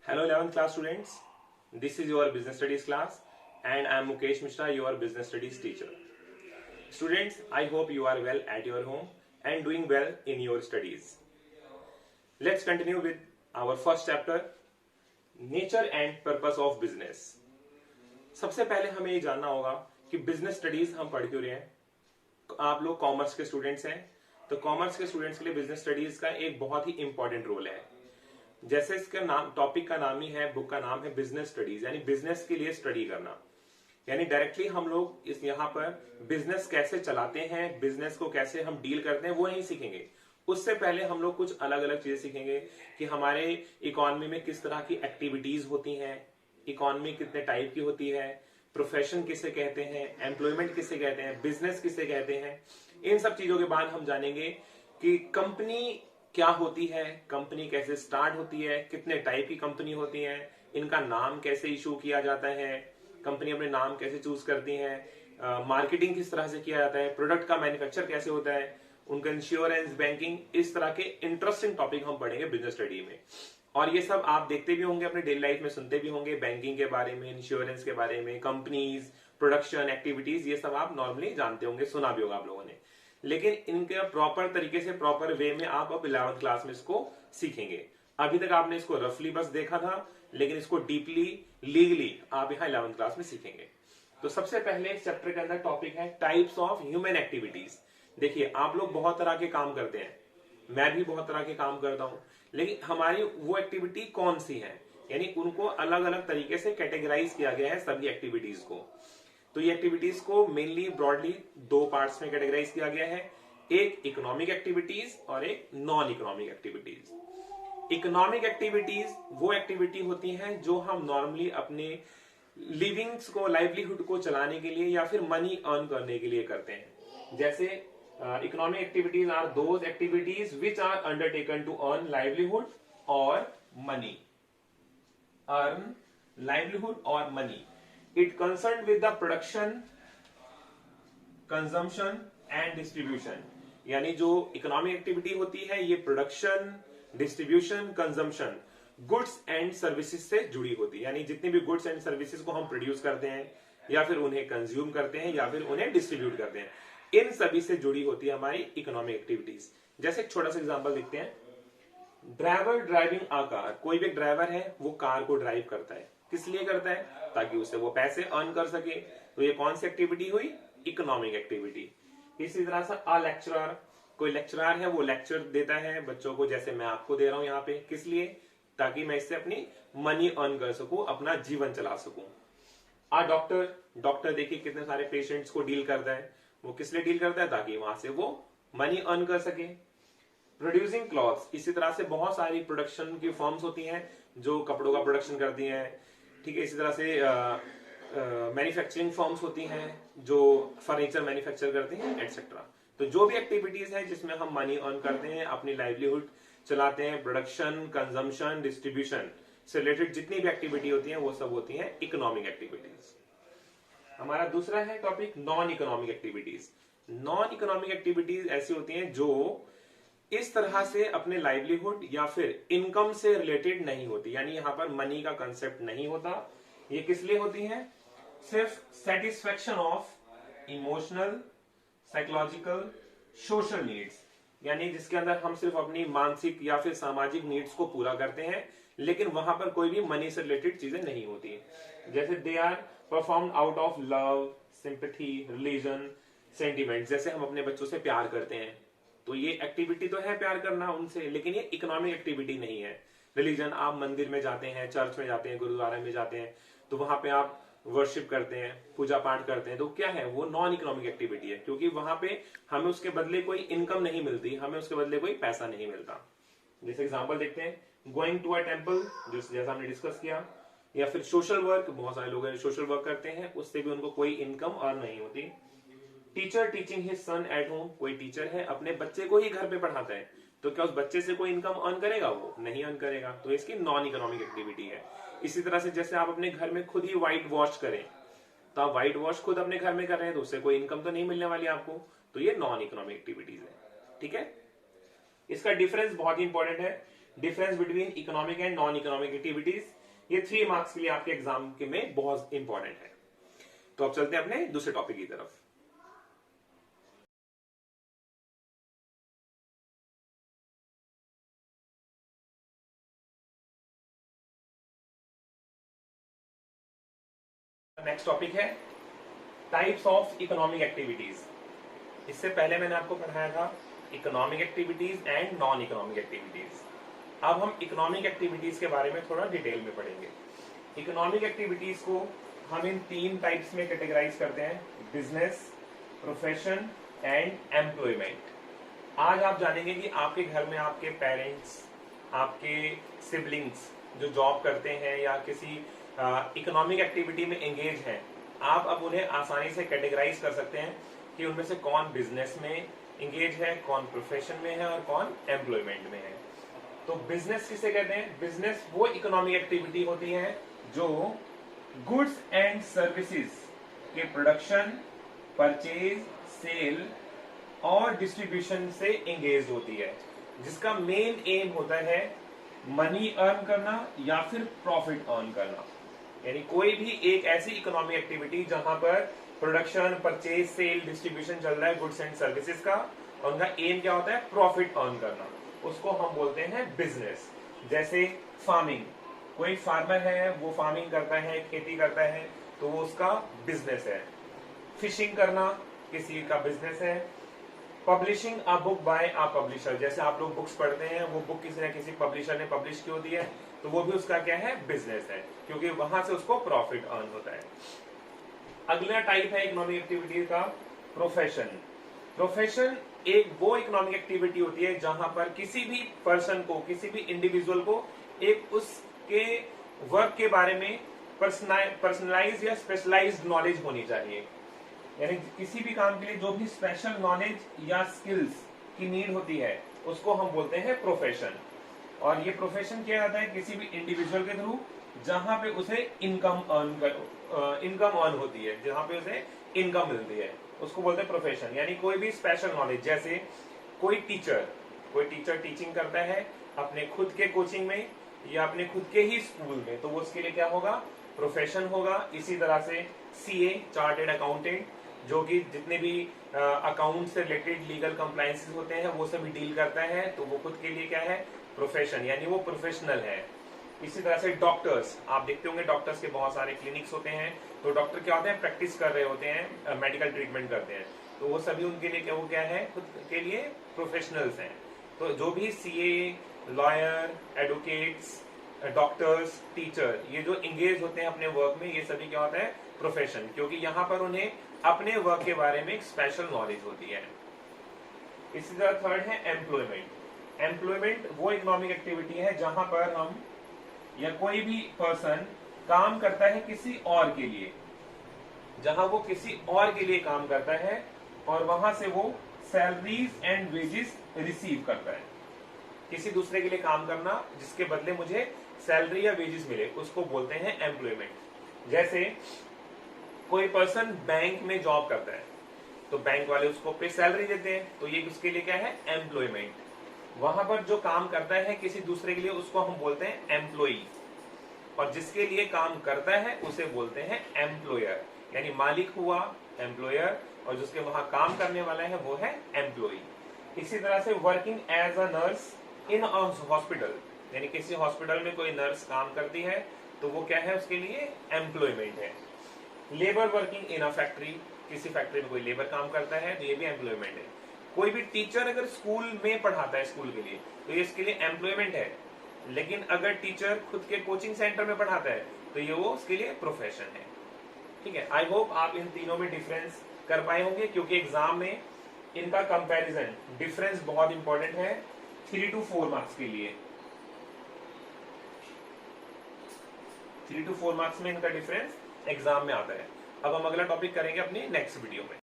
Hello 11th class students, this is your business studies class and I am Mukesh Mishra, your business studies teacher. Students, I hope you are well at your home and doing well in your studies. Let's continue with our first chapter, nature and purpose of business. सबसे पहले हमें ये जानना होगा कि business studies हम पढ़ क्यों रहे हैं। आप लोग कॉमर्स के स्टूडेंट्स हैं, तो कॉमर्स के स्टूडेंट्स के लिए बिजनेस स्टडीज का एक बहुत ही इंपॉर्टेंट रोल है। जैसे इसका नाम, टॉपिक का नाम ही है, बुक का नाम है बिजनेस स्टडीज, यानी बिजनेस के लिए स्टडी करना। यानी डायरेक्टली हम लोग इस यहाँ पर बिजनेस कैसे चलाते हैं, बिजनेस को कैसे हम डील करते हैं वो नहीं सीखेंगे। उससे पहले हम लोग कुछ अलग अलग चीजें सीखेंगे कि हमारे इकोनॉमी में किस तरह की एक्टिविटीज होती हैं, इकोनॉमी कितने टाइप की होती है, प्रोफेशन किसे कहते हैं, एम्प्लॉयमेंट किसे कहते हैं, बिजनेस किसे कहते हैं। इन सब चीजों के बाद हम जानेंगे कि कंपनी क्या होती है, कंपनी कैसे स्टार्ट होती है, कितने टाइप की कंपनी होती है, इनका नाम कैसे इशू किया जाता है, कंपनी अपने नाम कैसे चूज करती है, मार्केटिंग किस तरह से किया जाता है, प्रोडक्ट का मैन्युफैक्चर कैसे होता है, उनका इंश्योरेंस, बैंकिंग, इस तरह के इंटरेस्टिंग टॉपिक हम पढ़ेंगे बिजनेस स्टडी में। और ये सब आप देखते भी होंगे, अपने डेली लाइफ में सुनते भी होंगे, बैंकिंग के बारे में, इंश्योरेंस के बारे में, कंपनीज, प्रोडक्शन, एक्टिविटीज, ये सब आप नॉर्मली जानते होंगे, सुना भी होगा आप लोगों ने। लेकिन इनके प्रॉपर तरीके से, प्रॉपर वे में आप अब 11th क्लास में इसको सीखेंगे। अभी तक आपने इसको रफली बस देखा था, लेकिन इसको डीपली, लीगली आप यहाँ 11th क्लास में सीखेंगे। तो सबसे पहले इस चैप्टर के अंदर टॉपिक है टाइप्स ऑफ ह्यूमन एक्टिविटीज। देखिए, आप लोग बहुत तरह के काम करते हैं, मैं भी बहुत तरह के काम करता हूं, लेकिन हमारी वो एक्टिविटी कौन सी है, यानी उनको अलग अलग तरीके से कैटेगराइज किया गया है सभी एक्टिविटीज को। तो ये एक्टिविटीज को मेनली ब्रॉडली दो पार्ट्स में कैटेगराइज किया गया है, एक इकोनॉमिक एक्टिविटीज और एक non economic activities. Economic activities वो एक्टिविटी होती हैं जो हम नॉर्मली अपने लिविंग्स को, लाइवलीहुड को चलाने के लिए या फिर मनी अर्न करने के लिए करते हैं। जैसे economic activities are those activities which are undertaken to earn livelihood और मनी, अर्न लाइवलीहुड और money. It concerned with the production, consumption and distribution। यानी जो इकोनॉमिक एक्टिविटी होती है ये production, distribution, consumption, goods and services से जुड़ी होती है। यानी जितने भी गुड्स एंड सर्विसेज को हम प्रोड्यूस करते हैं या फिर उन्हें कंज्यूम करते हैं या फिर उन्हें डिस्ट्रीब्यूट करते हैं, इन सभी से जुड़ी होती है हमारी इकोनॉमिक एक्टिविटीज। जैसे एक छोटा सा एग्जांपल देखते हैं। ड्राइवर ड्राइविंग अ कार, कोई भी कार है वो कार को ड्राइव करता है, किस लिए करता है? ताकि उससे वो पैसे अर्न कर सके। तो ये कौन सी एक्टिविटी हुई? Economic activity. इसी तरह से अ लेक्चरर, कोई लेक्चरर है वो लेक्चर देता है बच्चों को, जैसे मैं आपको दे रहा हूं यहाँ पे, किस लिए? ताकि मैं इससे अपनी मनी अर्न कर सकूं, अपना जीवन चला सकूं। अ डॉक्टर, डॉक्टर देखिए कितने सारे पेशेंट्स को डील करता है, वो किस लिए डील करता है? ताकि वहां से वो मनी अर्न कर सके। प्रोड्यूसिंग क्लॉथ्स, इसी तरह से बहुत सारी प्रोडक्शन की फर्म्स होती हैं जो कपड़ों का प्रोडक्शन करती हैं, ठीक है। इसी तरह से मैन्युफैक्चरिंग फर्म्स होती हैं जो फर्नीचर मैन्युफैक्चर करती हैं, एटसेट्रा। तो जो भी एक्टिविटीज है जिसमें हम मनी अर्न करते हैं, अपनी लाइवलीहुड चलाते हैं, प्रोडक्शन, कंजम्पशन, डिस्ट्रीब्यूशन से रिलेटेड जितनी भी एक्टिविटी होती है वो सब होती है इकोनॉमिक एक्टिविटीज। हमारा दूसरा है topic non economic activities. Non economic activities ऐसी होती हैं जो इस तरह से अपने लाइवलीहुड या फिर इनकम से रिलेटेड नहीं होती, यानी यहां पर मनी का कंसेप्ट नहीं होता। ये किस लिए होती है? सिर्फ satisfaction of emotional, psychological, social needs, यानी जिसके अंदर हम सिर्फ अपनी मानसिक या फिर सामाजिक नीड्स को पूरा करते हैं, लेकिन वहां पर कोई भी मनी से रिलेटेड चीजें नहीं होती। जैसे they are performed out of love, sympathy, religion, sentiment. जैसे हम अपने बच्चों से प्यार करते हैं, तो ये एक्टिविटी तो है प्यार करना उनसे, लेकिन ये इकोनॉमिक एक्टिविटी नहीं है। रिलीजन, आप मंदिर में जाते हैं, चर्च में जाते हैं, गुरुद्वारा में जाते हैं, तो वहां पे आप वर्शिप करते हैं, पूजा पाठ करते हैं, तो क्या है? वो नॉन इकोनॉमिक एक्टिविटी है, क्योंकि वहां पे हमें उसके बदले कोई इनकम नहीं मिलती, हमें उसके बदले कोई पैसा नहीं मिलता। जैसे एग्जाम्पल देखते हैं, गोइंग टू अ टेम्पल, जैसा हमने डिस्कस किया, या फिर सोशल वर्क, बहुत सारे लोग सोशल वर्क करते हैं, उससे भी उनको कोई इनकम अर्न नहीं होती। Teacher teaching his son at home, कोई टीचर है अपने बच्चे को ही घर पे पढ़ाता है, तो क्या उस बच्चे से कोई इनकम अर्न करेगा? वो नहीं अर्न करेगा, तो इसकी नॉन इकोनॉमिक एक्टिविटी है। इसी तरह से जैसे आप अपने घर में खुद ही व्हाइट वॉश करें, तो आप व्हाइट वॉश खुद अपने घर में कर रहे हैं, तो उससे कोई इनकम तो नहीं मिलने वाली आपको, तो ये नॉन इकोनॉमिक एक्टिविटीज है, ठीक है। इसका डिफरेंस बहुत ही इंपॉर्टेंट है। Difference between economic and non economic activities, ये 3 मार्क्स के लिए आपके एग्जाम के में बहुत इंपॉर्टेंट है। तो अब चलते हैं अपने दूसरे टॉपिक की तरफ। नेक्स्ट टॉपिक है टाइप्स ऑफ इकोनॉमिक एक्टिविटीज। इससे पहले मैंने आपको पढ़ाया था economic activities and non economic activities. अब हम इकोनॉमिक एक्टिविटीज के बारे में थोड़ा डिटेल में पढ़ेंगे। इकोनॉमिक एक्टिविटीज को हम इन 3 टाइप्स में कैटेगराइज करते हैं, बिजनेस, प्रोफेशन एंड एम्प्लॉयमेंट। आज आप जानेंगे कि आपके घर में आपके पेरेंट्स, आपके सिबलिंग्स जो जॉब करते हैं या किसी इकोनॉमिक एक्टिविटी में एंगेज हैं, आप अब उन्हें आसानी से कैटेगराइज कर सकते हैं कि उनमें से कौन बिजनेस में एंगेज है, कौन प्रोफेशन में है और कौन एम्प्लॉयमेंट में है। तो बिजनेस किसे कहते हैं? बिजनेस वो इकोनॉमिक एक्टिविटी होती है जो गुड्स एंड सर्विसेज के प्रोडक्शन, परचेज, सेल और डिस्ट्रीब्यूशन से एंगेज होती है, जिसका मेन एम होता है मनी अर्न करना या फिर प्रॉफिट अर्न करना। यानी कोई भी एक ऐसी इकोनॉमिक एक्टिविटी जहां पर प्रोडक्शन, परचेज, सेल, डिस्ट्रीब्यूशन चल रहा है गुड्स एंड सर्विसेज का, और उनका एम क्या होता है? प्रॉफिट अर्न करना, उसको हम बोलते हैं बिजनेस। जैसे फार्मिंग, कोई फार्मर है वो फार्मिंग करता है, खेती करता है, तो वो उसका बिजनेस है। फिशिंग करना किसी का बिजनेस है। Publishing a book by a publisher, जैसे आप लोग बुक्स पढ़ते हैं, वो बुक किसी न किसी पब्लिशर ने पब्लिश की होती है, तो वो भी उसका क्या है? बिजनेस है, क्योंकि वहां से उसको प्रॉफिट अर्न होता है। अगला टाइप है इकोनॉमिक एक्टिविटी का प्रोफेशन। प्रोफेशन एक वो इकोनॉमिक एक्टिविटी होती है जहां पर किसी भी पर्सन को, किसी भी इंडिविजुअल को एक उसके वर्क के बारे में पर्सनलाइज या स्पेशलाइज्ड नॉलेज होनी चाहिए। यानी किसी भी काम के लिए जो भी स्पेशल नॉलेज या स्किल्स की नीड होती है, उसको हम बोलते हैं प्रोफेशन। और ये प्रोफेशन किया जाता है किसी भी इंडिविजुअल के थ्रू जहां पे उसे इनकम अर्न होती है, जहां पे उसे इनकम मिलती है, उसको बोलते हैं प्रोफेशन। यानी कोई भी स्पेशल नॉलेज, जैसे कोई टीचर टीचिंग करता है अपने खुद के कोचिंग में या अपने खुद के ही स्कूल में, तो वो उसके लिए क्या होगा? प्रोफेशन होगा। इसी तरह से सीए, चार्टेड अकाउंटेंट, जो कि जितने भी अकाउंट से रिलेटेड लीगल कंप्लायंसेस होते हैं वो सभी डील करता है, तो वो खुद के लिए क्या है? प्रोफेशन, यानी वो प्रोफेशनल है। इसी तरह से डॉक्टर्स, आप देखते होंगे डॉक्टर्स के बहुत सारे क्लिनिक्स होते हैं, तो डॉक्टर क्या होते हैं? प्रैक्टिस कर रहे होते हैं, मेडिकल ट्रीटमेंट करते हैं, तो वो सभी उनके लिए क्या, वो क्या है? खुद के लिए प्रोफेशनल्स हैं। तो जो भी CA, lawyer, advocates, doctors, teacher, ये जो इंगेज होते हैं अपने वर्क में, ये सभी क्या होता है? प्रोफेशन, क्योंकि यहाँ पर उन्हें अपने वर्क के बारे में एक स्पेशल नॉलेज होती है। इसी तरह थर्ड है एम्प्लॉयमेंट। एम्प्लॉयमेंट वो इकोनॉमिक एक्टिविटी है जहां पर हम या कोई भी पर्सन काम करता है किसी और के लिए, जहां वो किसी और के लिए काम करता है और वहां से वो सैलरीज एंड वेजेस रिसीव करता है। किसी दूसरे के लिए काम करना जिसके बदले मुझे सैलरी या वेजेस मिले, उसको बोलते हैं एम्प्लॉयमेंट। जैसे कोई पर्सन बैंक में जॉब करता है, तो बैंक वाले उसको पे सैलरी देते हैं, तो ये उसके लिए क्या है? एम्प्लॉयमेंट। वहां पर जो काम करता है किसी दूसरे के लिए, उसको हम बोलते हैं एम्प्लॉई, और जिसके लिए काम करता है उसे बोलते हैं एम्प्लॉयर। यानी मालिक हुआ एम्प्लॉयर, और जिसके वहां काम करने वाला है वो है एम्प्लॉई। इसी तरह से working as a nurse in a hospital, यानी किसी हॉस्पिटल में कोई नर्स काम करती है, तो वो क्या है? उसके लिए एम्प्लॉयमेंट है। Labour working in a factory, किसी फैक्ट्री में कोई लेबर काम करता है, तो ये भी एम्प्लॉयमेंट है। कोई भी टीचर अगर स्कूल में पढ़ाता है स्कूल के लिए, तो ये इसके लिए एम्प्लॉयमेंट है। लेकिन अगर टीचर खुद के कोचिंग सेंटर में पढ़ाता है, तो ये वो उसके लिए प्रोफेशन है। ठीक है, आई होप आप इन तीनों में डिफरेंस कर पाए होंगे, क्योंकि एग्जाम में इनका कंपैरिजन, डिफरेंस बहुत इंपॉर्टेंट है 3 to 4 मार्क्स के लिए। 3 to 4 मार्क्स में इनका डिफरेंस एग्जाम में आता है। अब हम अगला टॉपिक करेंगे अपनी नेक्स्ट वीडियो में।